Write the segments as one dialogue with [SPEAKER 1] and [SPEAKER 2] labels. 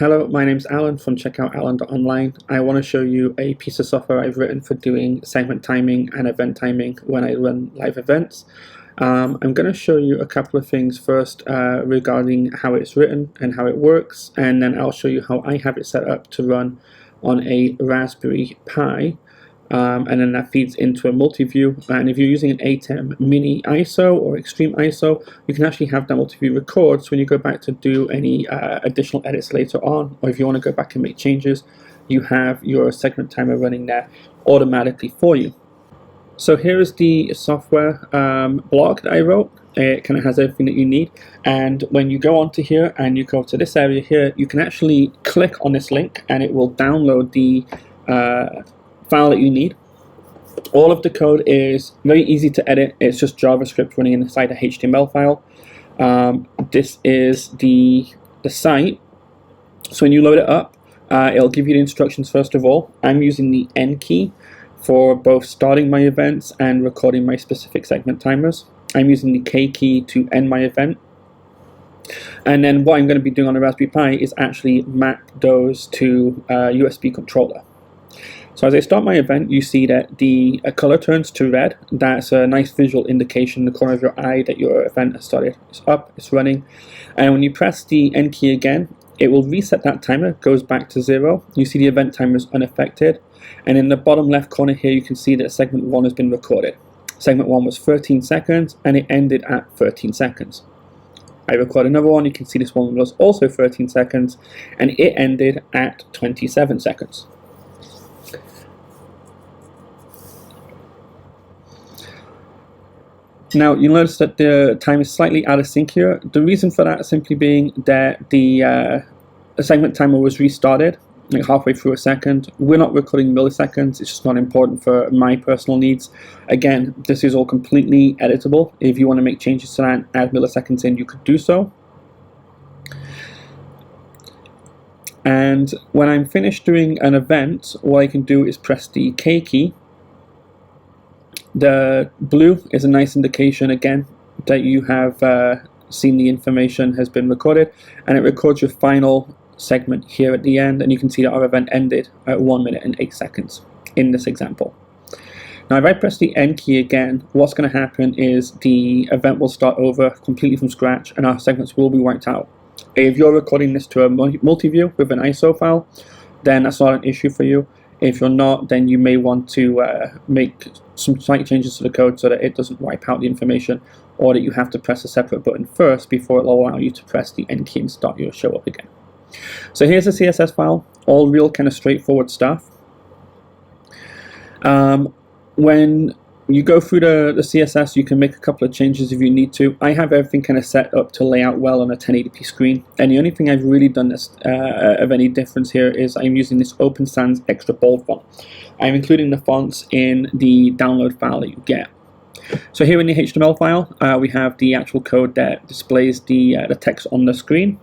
[SPEAKER 1] Hello, my name's Alan from checkoutalan.online. I want to show you a piece of software I've written for doing segment timing and event timing when I run live events. I'm going to show you a couple of things first regarding how it's written and how it works, and then I'll show you how I have it set up to run on a Raspberry Pi. And then that feeds into a multi-view, and if you're using an ATEM mini ISO or extreme ISO, you can actually have that multi-view record, so when you go back to do any additional edits later on, or if you want to go back and make changes, you have your segment timer running there automatically for you. So here is the software blog that I wrote. It kind of has everything that you need, and when you go onto here and you go to this area here, you can actually click on this link and it will download the file that you need. All of the code is very easy to edit. It's just JavaScript running inside a HTML file. This is the site. So when you load it up, it'll give you the instructions first of all. I'm using the N key for both starting my events and recording my specific segment timers. I'm using the K key to end my event. And then what I'm going to be doing on the Raspberry Pi is actually map those to a USB controller. So as I start my event, you see that the color turns to red. That's a nice visual indication in the corner of your eye that your event has started. It's up, it's running. And when you press the N key again, it will reset that timer, goes back to 0. You see the event timer is unaffected. And in the bottom left corner here, you can see that segment 1 has been recorded. Segment 1 was 13 seconds and it ended at 13 seconds. I record another one, you can see this one was also 13 seconds and it ended at 27 seconds. Now you'll notice that the time is slightly out of sync here. The reason for that simply being that the segment timer was restarted like halfway through a second. We're not recording milliseconds, it's just not important for my personal needs. Again, this is all completely editable. If you want to make changes to that and add milliseconds in, you could do so. And when I'm finished doing an event, what I can do is press the K key. The blue is a nice indication again that you have seen the information has been recorded, and it records your final segment here at the end, and you can see that our event ended at 1 minute and 8 seconds in this example. Now if I press the N key again, what's going to happen is the event will start over completely from scratch and our segments will be wiped out. If you're recording this to a multi-view with an ISO file, then that's not an issue for you. If you're not, then you may want to make some slight changes to the code so that it doesn't wipe out the information, or that you have to press a separate button first before it will allow you to press the N key and start your show up again. So here's a CSS file, all real kind of straightforward stuff. When you go through the CSS, you can make a couple of changes if you need to. I have everything kind of set up to lay out well on a 1080p screen, and the only thing I've really done this of any difference here is I'm using this Open Sans extra bold font. I'm including the fonts in the download file that you get. So here in the HTML file, we have the actual code that displays the text on the screen.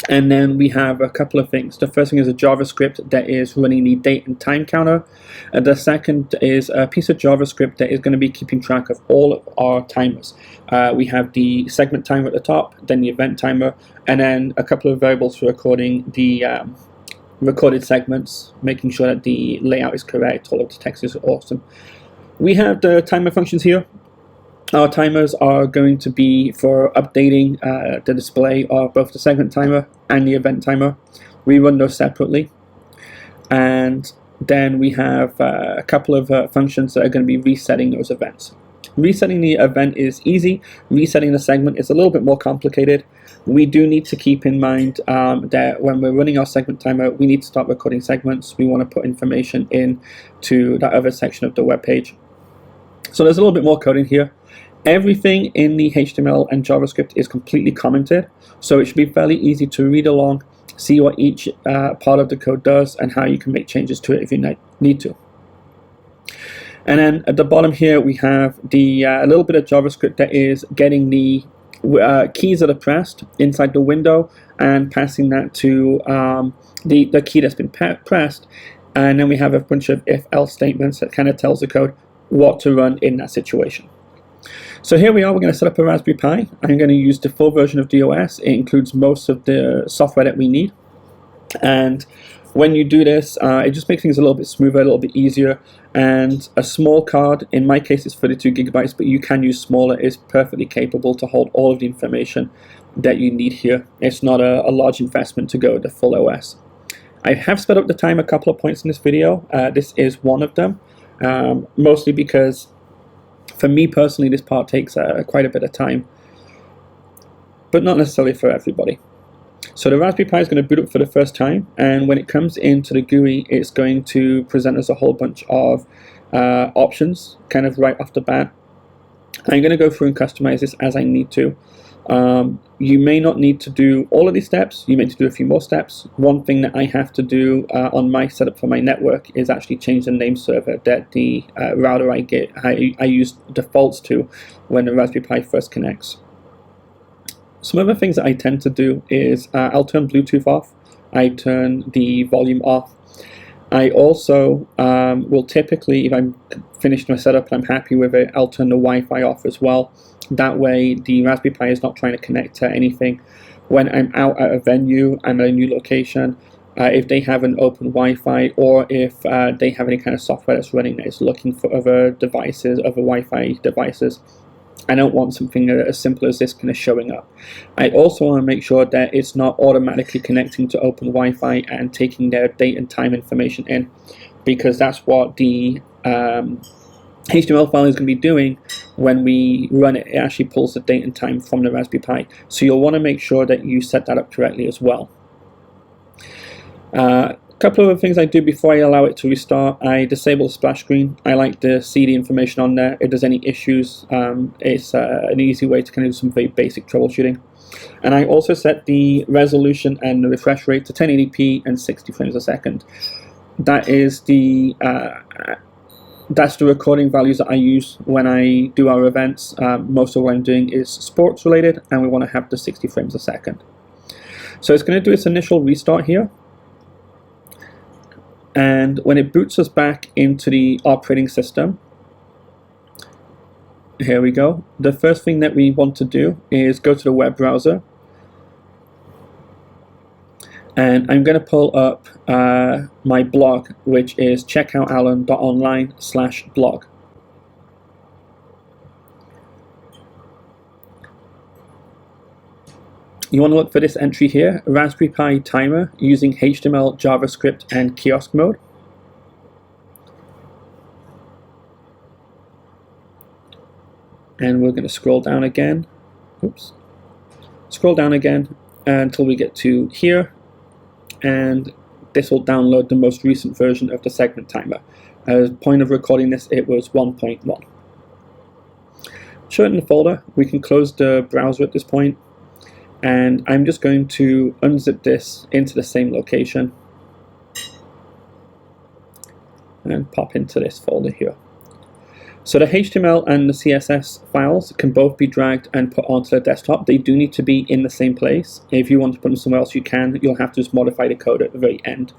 [SPEAKER 1] And then we have a couple of things. The first thing is a JavaScript that is running the date and time counter. The second is a piece of JavaScript that is going to be keeping track of all of our timers. We have the segment timer at the top, then the event timer, and then a couple of variables for recording the recorded segments, making sure that the layout is correct, all of the text is awesome. We have the timer functions here. Our timers are going to be for updating the display of both the segment timer and the event timer. We run those separately. And then we have a couple of functions that are going to be resetting those events. Resetting the event is easy. Resetting the segment is a little bit more complicated. We do need to keep in mind that when we're running our segment timer, we need to start recording segments. We want to put information in to that other section of the web page. So there's a little bit more code in here. Everything in the HTML and JavaScript is completely commented, so it should be fairly easy to read along, see what each part of the code does, and how you can make changes to it if you need to. And then at the bottom here, we have the a little bit of JavaScript that is getting the keys that are pressed inside the window and passing that to the key that's been pressed. And then we have a bunch of if-else statements that kind of tells the code what to run in that situation. So here we are, we're going to set up a Raspberry Pi. I'm going to use the full version of DOS. It includes most of the software that we need. And when you do this, it just makes things a little bit smoother, a little bit easier. And a small card, in my case it's 32 gigabytes, but you can use smaller, is perfectly capable to hold all of the information that you need here. It's not a large investment to go with the full OS. I have sped up the time a couple of points in this video. This is one of them, mostly because for me personally this part takes quite a bit of time, but not necessarily for everybody. So the Raspberry Pi is going to boot up for the first time, and when it comes into the GUI, it's going to present us a whole bunch of options kind of right off the bat. I'm going to go through and customize this as I need to. You may not need to do all of these steps. You may need to do a few more steps. One thing that I have to do on my setup for my network is actually change the name server that the router I use defaults to when the Raspberry Pi first connects. Some other things that I tend to do is I'll turn Bluetooth off, I turn the volume off. I also will typically, if I'm finished my setup and I'm happy with it, I'll turn the Wi-Fi off as well. That way the Raspberry Pi is not trying to connect to anything. When I'm out at a venue, I'm at a new location, if they have an open Wi-Fi, or if they have any kind of software that's running that is looking for other devices, other Wi-Fi devices, I don't want something as simple as this kind of showing up. I also want to make sure that it's not automatically connecting to open Wi-Fi and taking their date and time information in, because that's what the HTML file is going to be doing when we run it. It actually pulls the date and time from the Raspberry Pi. So you'll want to make sure that you set that up correctly as well. A couple of other things I do before I allow it to restart: I disable the splash screen. I like to see the information on there. If there's any issues, it's an easy way to kind of do some very basic troubleshooting. And I also set the resolution and the refresh rate to 1080p and 60 frames a second. That is that's the recording values that I use when I do our events. Most of what I'm doing is sports related, and we want to have the 60 frames a second. So it's going to do its initial restart here. And when it boots us back into the operating system, here we go. The first thing that we want to do is go to the web browser. And I'm going to pull up my blog, which is checkoutallen.online/blog. You want to look for this entry here, Raspberry Pi timer using HTML, JavaScript, and kiosk mode. And we're going to scroll down again. Oops. Scroll down again until we get to here, and this will download the most recent version of the segment timer. At the point of recording this, it was 1.1. Show it in the folder. We can close the browser at this point. And I'm just going to unzip this into the same location and pop into this folder here. So the HTML and the CSS files can both be dragged and put onto the desktop. They do need to be in the same place. If you want to put them somewhere else, you can. You'll have to just modify the code at the very end.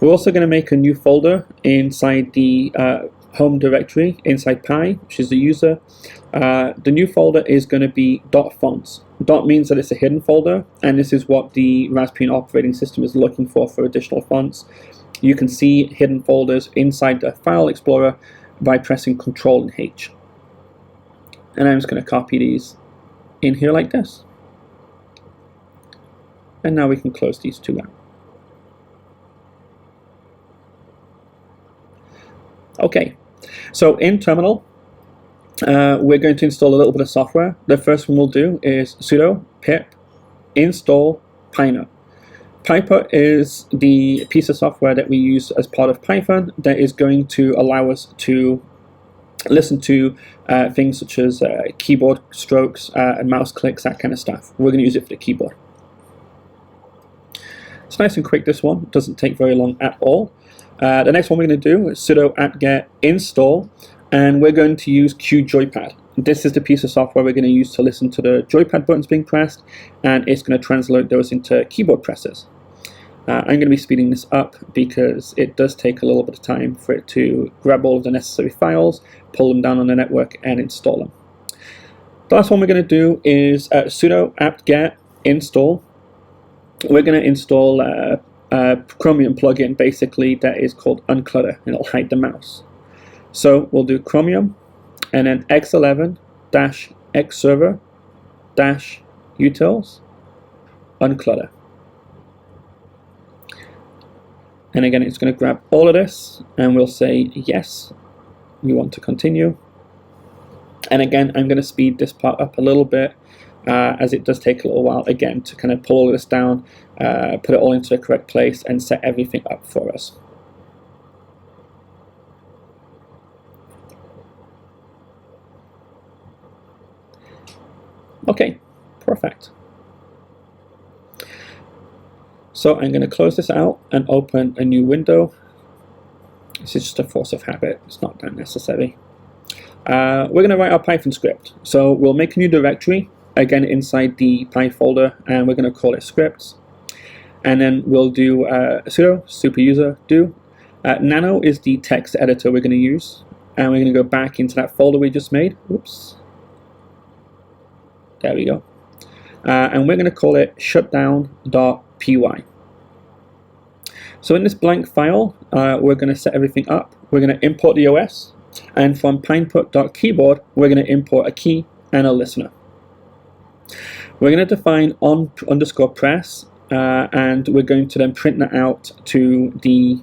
[SPEAKER 1] We're also going to make a new folder inside the home directory, inside Pi, which is the user. The new folder is going to be .fonts. Dot means that it's a hidden folder, and this is what the Raspberry operating system is looking for additional fonts. You can see hidden folders inside the file explorer by pressing Ctrl and H. And I'm just going to copy these in here like this. And now we can close these two out. Okay, so in Terminal, we're going to install a little bit of software. The first one we'll do is sudo pip install pinut. Pinut is the piece of software that we use as part of Python that is going to allow us to listen to things such as keyboard strokes and mouse clicks, that kind of stuff. We're going to use it for the keyboard. It's nice and quick, this one. It doesn't take very long at all. The next one we're going to do is sudo apt-get install, and we're going to use QJoypad. This is the piece of software we're going to use to listen to the joypad buttons being pressed, and it's going to translate those into keyboard presses. I'm going to be speeding this up because it does take a little bit of time for it to grab all of the necessary files, pull them down on the network, and install them. The last one we're going to do is sudo apt-get install. We're going to install Chromium plugin basically that is called unclutter, and it'll hide the mouse. So we'll do Chromium and then x11-xserver-utils unclutter. And again, it's going to grab all of this, and we'll say yes, we want to continue. And again, I'm going to speed this part up a little bit, as it does take a little while, again, to kind of pull all of this down, put it all into the correct place, and set everything up for us. Okay, perfect. So I'm going to close this out and open a new window. This is just a force of habit, it's not that necessary. We're going to write our Python script. So we'll make a new directory, again inside the Py folder, and we're going to call it scripts. And then we'll do sudo superuser do. Nano is the text editor we're going to use, and we're going to go back into that folder we just made. Oops. There we go. And we're going to call it shutdown.py. So in this blank file, we're going to set everything up. We're going to import the OS, and from pineput.keyboard, we're going to import a key and a listener. We're going to define on_press, and we're going to then print that out to the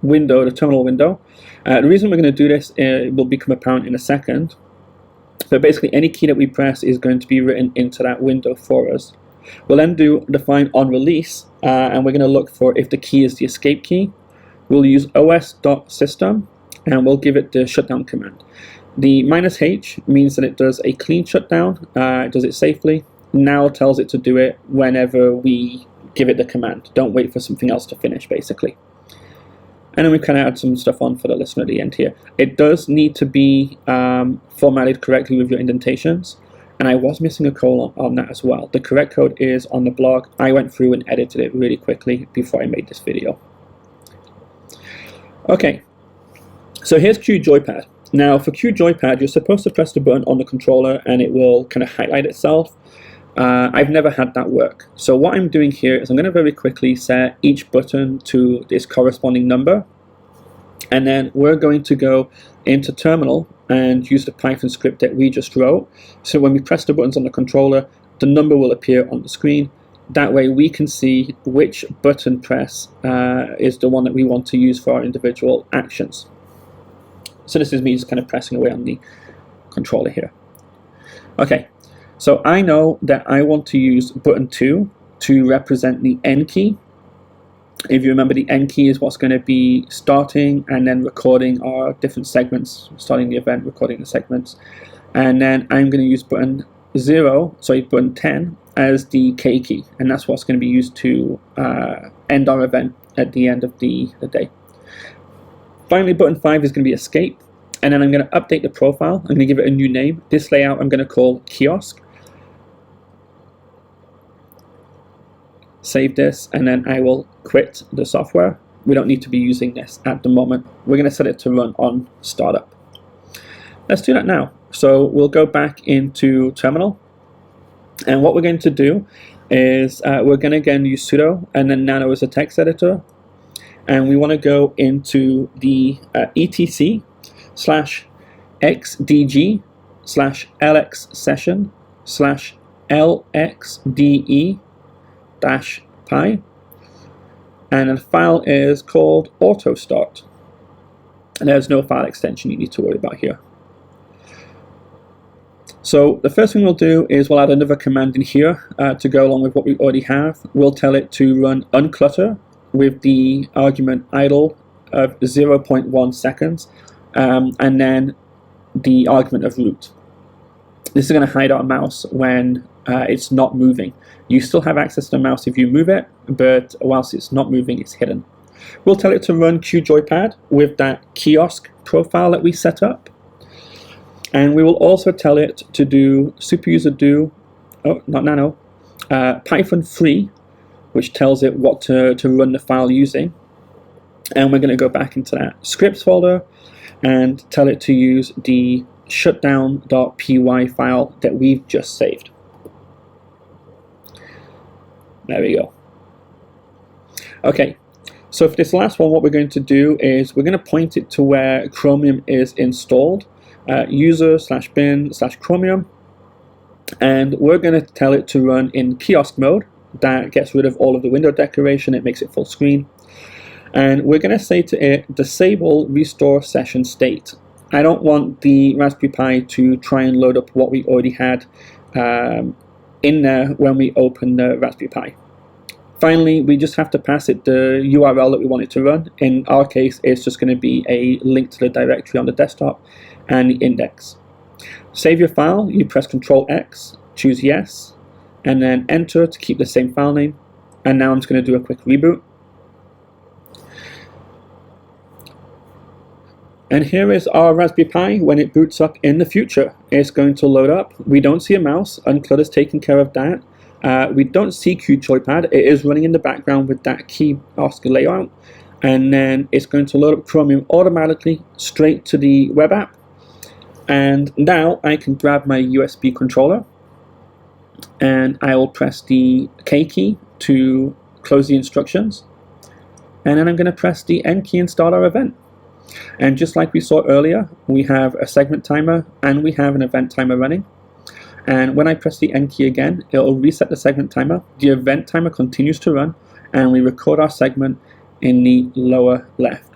[SPEAKER 1] window, the terminal window. The reason we're going to do this will become apparent in a second. So basically, any key that we press is going to be written into that window for us. We'll then do define on release, and we're going to look for if the key is the escape key. We'll use os.system, and we'll give it the shutdown command. The -h means that it does a clean shutdown, it does it safely. Now tells it to do it whenever we give it the command. Don't wait for something else to finish, basically. And then we kind of add some stuff on for the listener at the end here. It does need to be formatted correctly with your indentations, and I was missing a colon on that as well. The correct code is on the blog. I went through and edited it really quickly before I made this video. Okay, so here's QJoypad. Now for QJoypad, you're supposed to press the button on the controller and it will kind of highlight itself. I've never had that work. So what I'm doing here is I'm going to very quickly set each button to this corresponding number, and then we're going to go into terminal and use the Python script that we just wrote. So when we press the buttons on the controller, the number will appear on the screen. That way we can see which button press is the one that we want to use for our individual actions. So this is me just kind of pressing away on the controller here. Okay, so I know that I want to use button 2 to represent the N key. If you remember, the N key is what's going to be starting and then recording our different segments, starting the event, recording the segments. And then I'm going to use button 10 as the K key, and that's what's going to be used to end our event at the end of the day. Finally, button 5 is going to be escape, and then I'm going to update the profile. I'm going to give it a new name. This layout I'm going to call kiosk. Save this, and then I will quit the software. We don't need to be using this at the moment. We're going to set it to run on startup. Let's do that now. So we'll go back into terminal, and what we're going to do is we're going to again use sudo and then nano as a text editor, and we want to go into the etc/xdg/lx session/lxde-pi, and the file is called autostart, and there's no file extension you need to worry about here. So the first thing we'll do is we'll add another command in here to go along with what we already have. We'll tell it to run unclutter with the argument idle of 0.1 seconds, and then the argument of root. This is going to hide our mouse when it's not moving. You still have access to the mouse if you move it, but whilst it's not moving, it's hidden. We'll tell it to run QJoypad with that kiosk profile that we set up. And we will also tell it to do superuser do, Python free, which tells it what to run the file using. And we're going to go back into that scripts folder and tell it to use the shutdown.py file that we've just saved. There we go. Okay, so for this last one, what we're going to do is we're going to point it to where Chromium is installed, user/bin/Chromium, and we're going to tell it to run in kiosk mode. That gets rid of all of the window decoration, it makes it full screen. And we're going to say to it, disable restore session state. I don't want the Raspberry Pi to try and load up what we already had in there when we open the Raspberry Pi. Finally, we just have to pass it the URL that we want it to run. In our case, it's just going to be a link to the directory on the desktop and the index. Save your file, you press Ctrl+X, choose yes, and then enter to keep the same file name. And now I'm just going to do a quick reboot. And here is our Raspberry Pi when it boots up in the future. It's going to load up. We don't see a mouse, Unclutter's taking care of that. We don't see QJoypad, it is running in the background with that kiosk layout. And then it's going to load up Chromium automatically straight to the web app. And now I can grab my USB controller and I will press the K key to close the instructions. And then I'm going to press the N key and start our event. And just like we saw earlier, we have a segment timer and we have an event timer running. And when I press the N key again, it will reset the segment timer. The event timer continues to run, and we record our segment in the lower left.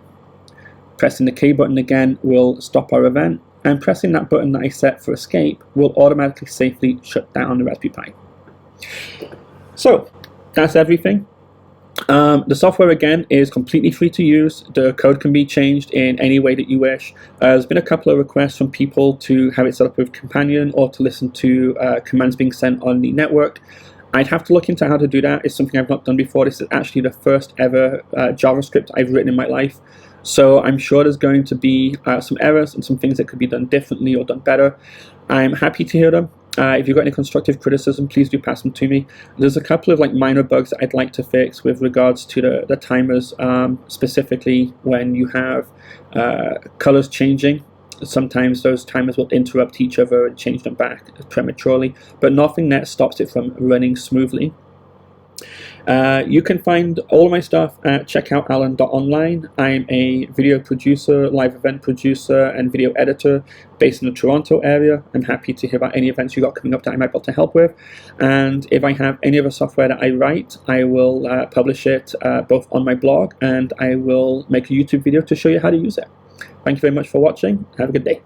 [SPEAKER 1] Pressing the K button again will stop our event, and pressing that button that I set for escape will automatically safely shut down the Raspberry Pi. So that's everything. The software again is completely free to use. The code can be changed in any way that you wish. There's been a couple of requests from people to have it set up with Companion or to listen to commands being sent on the network. I'd have to look into how to do that. It's something I've not done before. This is actually the first ever JavaScript I've written in my life. So I'm sure there's going to be some errors and some things that could be done differently or done better. I'm happy to hear them. If you've got any constructive criticism, please do pass them to me. There's a couple of minor bugs that I'd like to fix with regards to the timers, specifically when you have colors changing. Sometimes those timers will interrupt each other and change them back prematurely, but nothing that stops it from running smoothly. You can find all of my stuff at checkoutallen.online. I'm a video producer, live event producer, and video editor based in the Toronto area. I'm happy to hear about any events you got coming up that I might be able to help with. And if I have any other software that I write, I will publish it both on my blog, and I will make a YouTube video to show you how to use it. Thank you very much for watching. Have a good day.